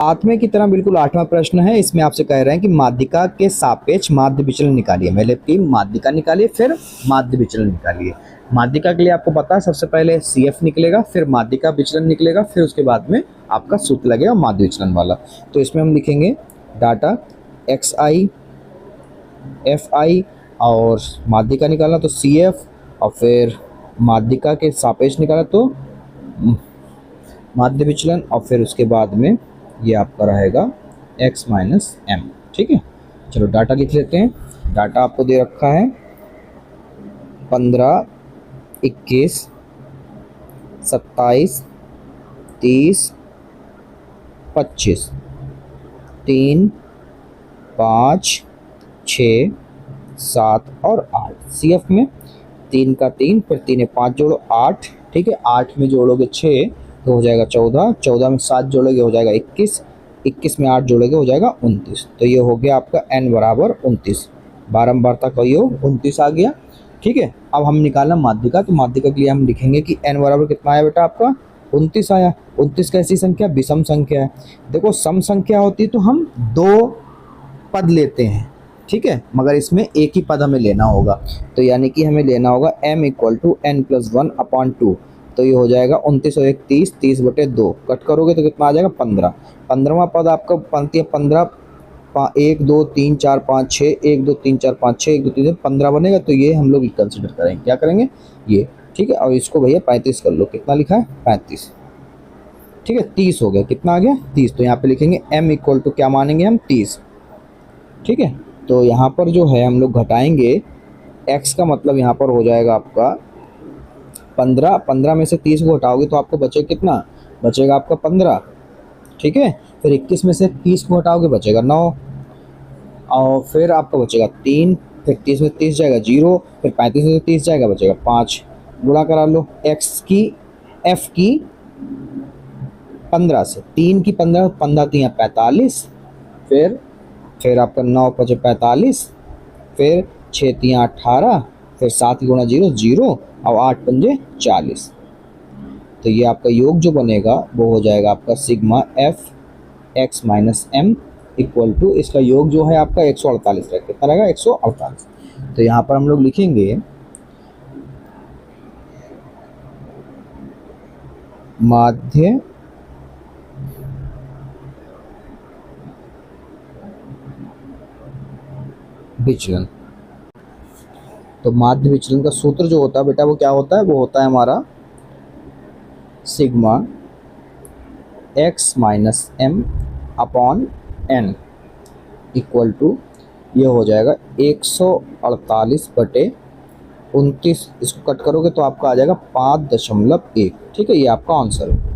आठवें की तरह बिल्कुल 8वां प्रश्न है। इसमें आपसे कह रहे हैं कि माध्यिका के सापेक्ष माध्य विचलन निकालिए। पहले की माध्यिका निकालिए, फिर माध्य विचलन निकालिए। माध्यिका के लिए आपको पता है सबसे पहले CF निकलेगा, फिर माध्यिका विचलन निकलेगा, फिर उसके बाद में आपका सूत्र लगेगा माध्य विचलन वाला। तो इसमें हम लिखेंगे डाटा XI FI और माध्यिका निकालना तो CF और फिर माध्यिका के सापेक्ष निकाला तो माध्य विचलन और फिर उसके बाद में ये आपका रहेगा x माइनस m। ठीक है, चलो डाटा लिख लेते हैं। डाटा आपको दे रखा है 15, 21, 27, 30, 25, 3, 5, 6, 7 और 8। CF में 3 का 3, फिर 3 5 जोड़ो 8। ठीक है, 8 में जोड़ोगे 6 तो हो जाएगा 14, 14 में 7 जोड़ोगे हो जाएगा 21, 21 में 8 जोड़ोगे हो जाएगा 29। तो ये हो गया आपका n बराबर 29। बारंबारता का योग 29 आ गया। ठीक है, अब हम निकालना माध्यिका। तो माध्यिका के लिए हम लिखेंगे कि n बराबर कितना आया बेटा आपका 29 आया। 29 कैसी संख्या, विषम संख्या है। देखो सम संख्या होती है तो हम 2 पद लेते हैं, ठीक है, मगर इसमें एक ही पद हमें लेना होगा। तो यानी कि हमें लेना होगा m = n+1/2। तो ये हो जाएगा 29 और 1 30, 30/2 कट करोगे तो कितना आ जाएगा 15। 15वां पद आपका बनती है 15, 1 2 3 4 5 6, 1 2 3 4 5 6, 1 2 3 15 बनेगा। तो ये हम लोग कंसिडर करेंगे, क्या करेंगे ये। ठीक है, और इसको भैया 35 कर लो। कितना लिखा है 35। ठीक है, 30 हो गया। कितना आ गया 30। तो यहाँ पे लिखेंगे m = क्या मानेंगे हम 30। ठीक है, तो यहाँ पर जो है हम लोग घटाएंगे x का मतलब यहाँ पर हो जाएगा आपका 15। 15 में से 30 को हटाओगे तो आपको बचेगा कितना, बचेगा आपका 15। ठीक है, फिर 21 में से 30 को हटाओगे बचेगा 9 और फिर आपका बचेगा 3, फिर 30 में 30 जाएगा 0, फिर 35 में से 30 जाएगा बचेगा 5। गुणा करा लो x की f की 15 से, 3 की 15, 15 3 45, फिर आपका 9 5 45, फिर 6 3 18, फिर 7 गुणा 0 0 और 8 पंजे 40। तो ये आपका योग जो बनेगा वो हो जाएगा आपका sigma f x minus m equal to, इसका योग जो है आपका 148 रहेगा। कितना रहेगा 148। तो यहाँ पर हम लोग लिखेंगे माध्य विचलन। तो माध्य विचलन का सूत्र जो होता है बेटा वो क्या होता है, वो होता है हमारा sigma x minus m upon n equal to, ये हो जाएगा 148/29। इसको कट करोगे तो आपका आ जाएगा 5.1। ठीक है, ये आपका आंसर है।